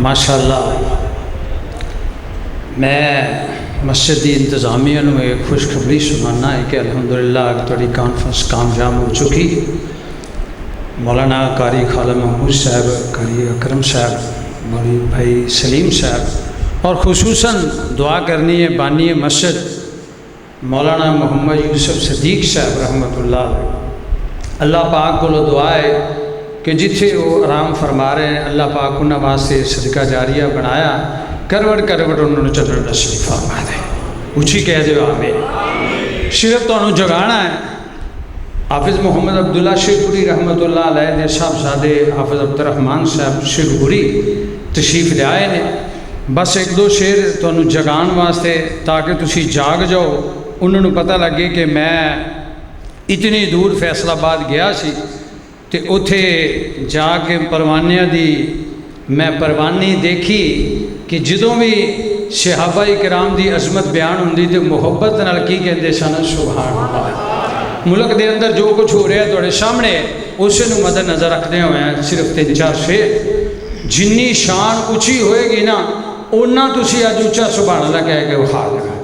ماشاءاللہ میں مسجد کی انتظامیہ نو ایک خوشخبری سنانا ہے کہ الحمدللہ تھوڑی کانفرنس کامیاب ہو چکی۔ مولانا قاری خالد محمود صاحب، قاری اکرم صاحب، مولوی بھائی سلیم صاحب، اور خصوصاً دعا کرنی ہے بانی مسجد مولانا محمد یوسف صدیق صاحب رحمۃ اللہ علیہ۔ اللہ پاک کو دعا ہے کہ جتھے وہ آرام فرما رہے ہیں اللہ پاک انہاں واسطے صدقہ جاریہ بنایا، کروڑ کروڑ انہوں نے چلن نصیب فرما دے۔ اچھی کہہ دے آمین۔ صرف تو انہوں جگانا ہے۔ حافظ محمد عبداللہ شیخوری رحمۃ اللہ علیہ دے صاحبزادے حافظ عبد الرحمن صاحب شیخوری تشریف لے آئے نے، بس ایک دو شعر تو انہوں جگان واسطے تاکہ تسی جاگ جاؤ۔ انہوں نے پتہ لگے کہ میں اتنی دور فیصل آباد گیا سی تے اتھے جا کے پروانیاں دی میں پروانی دیکھی کہ جدوں بھی صحابہ کرام دی عظمت بیان ہوندی تے محبت نال کی کہندے سن سبحان اللہ۔ ملک دے اندر جو کچھ ہو رہا ہے تھوڑے سامنے اسے نو مد نظر رکھتے ہوئے ہیں صرف 3-4 شعر۔ جنی شان اچھی ہوئے گی نا اونا تسی آج اچھا سبحان اللہ کہہ کے وکھا لگا۔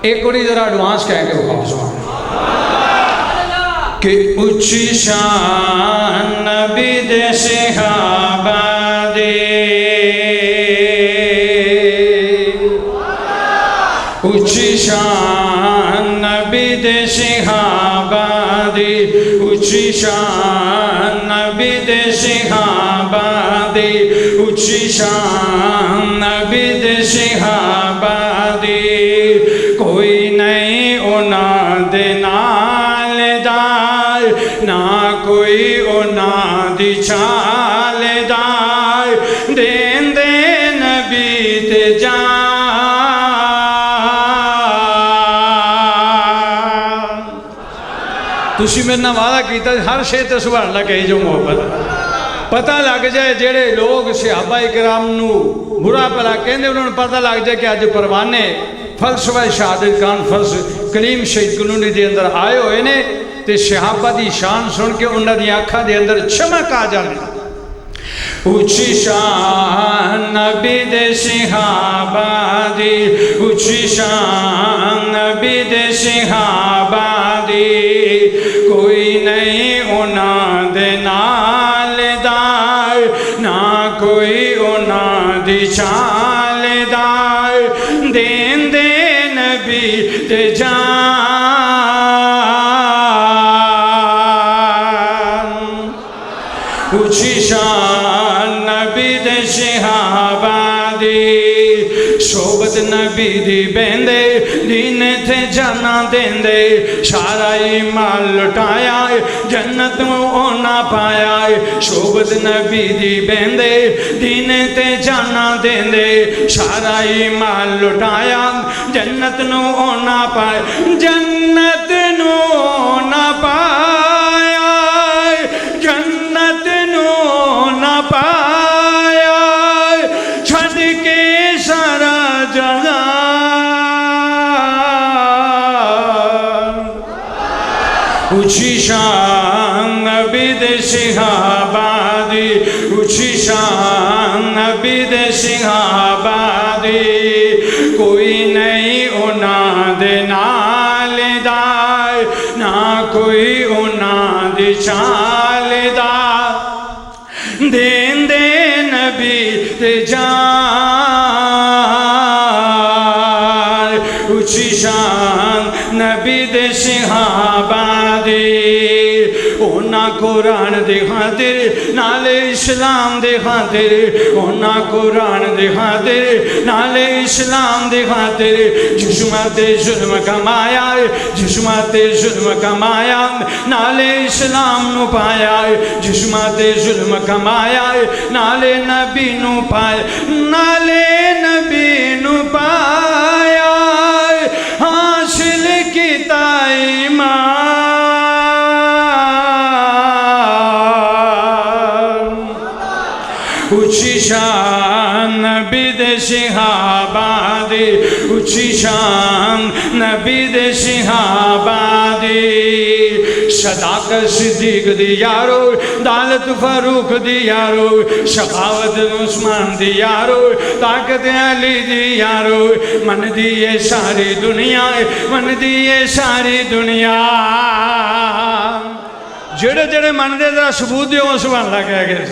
ایک بڑی ذرا ایڈوانس کہہ کے وکھا سبحان اللہ کہ اچھی شان نبی دے صحابہ دے، اچھی شان نبی دے صحابہ دے، اچھی شان نبی دے صحابہ دے، اچھی شان نبی دے صحابہ دے، کوئی نہیں انہاں دے نال دار، نہ کوئی انہاں دی چال دار، دین دے نبی تے جان۔ تسی میرے نہ وعدہ کیتا ہر شے تے سبحان اللہ کہی جو محبت پتہ لگ جائے جڑے لوگ صحابہ کرام نو برا پلا کہندے انہوں نے پتہ لگ جائے کہ اج پروانے فلسفہ شہادت کانفرنس کلیم شہید کلونی دے اندر آئے ہوئے نے تے صحابہ دی شان سن کے انہاں دی آنکھاں دے اندر چمک آ جاندی۔ اچھی شان نبی دے صحابہ دی، اچھی شان نبی دے صحابہ دی، کوئی نہیں انہاں دے نال دار، نہ کوئی انہاں دی چال دار، دین دے نبی تے جان۔ اچھی شان نبی دے صحابہ دی، شوبت نبی دی بیندے دین تھے جانا دیندے، سارا ایمان لٹایا جنت میں اونا پایا، شوبت نبی دی بیندے دین تے جانا دیندے، سارا ایمان لٹایا جنت نو اونا پایا، جنت نو اونا پایا، جنت نو نہ پایا، چھڑ کے سارا جہان۔ اچھی شان نبی دے صحابہ دی، اچھی شان نبی دے صحابہ دی، کوئی نہیں انہاں دے نال دار، نہ کوئی انہاں دی چال دار، دین دے نبی تے جان۔ اچھی شان نبی دے صحابہ دی، اونا قرآن دے خاطر نالے اسلام دے خاطر، اونا قرآن دے خاطر نالے اسلام دے خاطر، جسمت ظلم کمایا، جسمت ظلم کمایا، نالے اسلام نو پایا، جسمت ظلم کمایا، نالے نبی نو پایا، نالے نبی نو پایا، حاصل کیتا ایمان۔ اچھی شان نبی دے صحابہ دی، اچھی شان نبی دے صحابہ دی، صداقت صدیق دی یارو دالت فاروق دی یارو شقاوت عثمان دی یارو طاقت علی دی یارو من دی یہ ساری دنیا من دی یہ ساری دنیا جڑے جڑے من دے ذرا ثبوت دیو سبحان اللہ کہہ گئے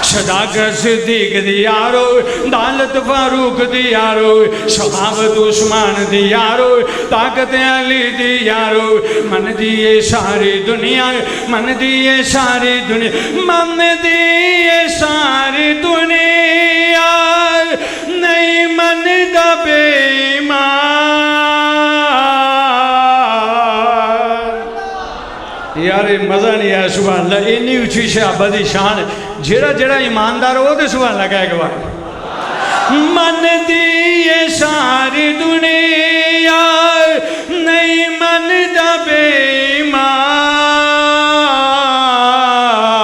صداقت صدیق دی یارو دالت فاروق دی یارو شقاوت عثمان دی یارو طاقت علی دی یارو من دی یہ ساری دنیا من دی یہ ساری دنیا من دی یہ ساری دنیا نہیں من دا بے ایمان یار مزہ نہیں ہے سبحان اللہ انی اچھی شہابہ دی شان جڑا جڑا ایماندار ہو دے سبحان اللہ کہے گا من دی یہ ساری دنیا نہیں من دا بے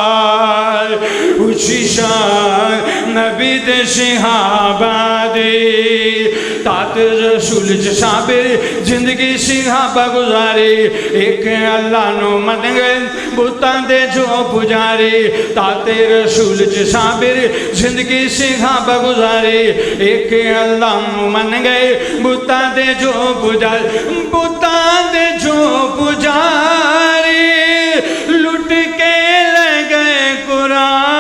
ایمان اچھی شان نبی دے صحابہ دی تات رسول صابر زندگی صحابہ گزاری ایک اللہ نو من گئے بتاں دے جو پجاری تات رسول صابر زندگی صحابہ گزاری ایک اللہ نو من گئے بتاں دے جو پجاری بتاں دے جو پجاری لٹ کے لے گئے قرآن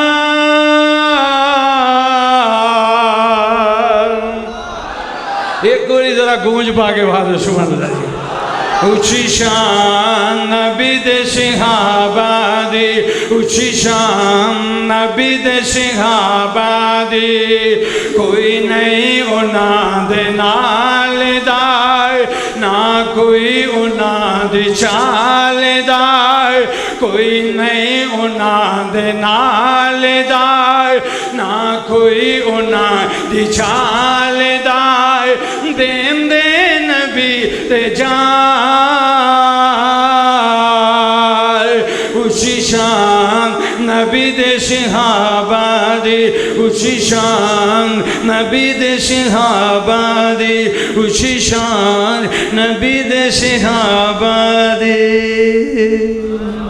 ایک گوری ذرا گونج پا کے بات سبحان اللہ جی اچھی شان نبی دے صحابہ دی اچھی شان نبی دے صحابہ دی کوئی نہیں انہاں دے نال دائے نہ کوئی انہاں دی چال دائے کوئی نہیں انہاں دے نال دائے نہ کوئی انہاں دی چال دائے دین دے نبی تے جان اچھی شان نبی دے صحابہ دی اچھی شان نبی دے صحابہ دی اچھی شان نبی دے صحابہ دی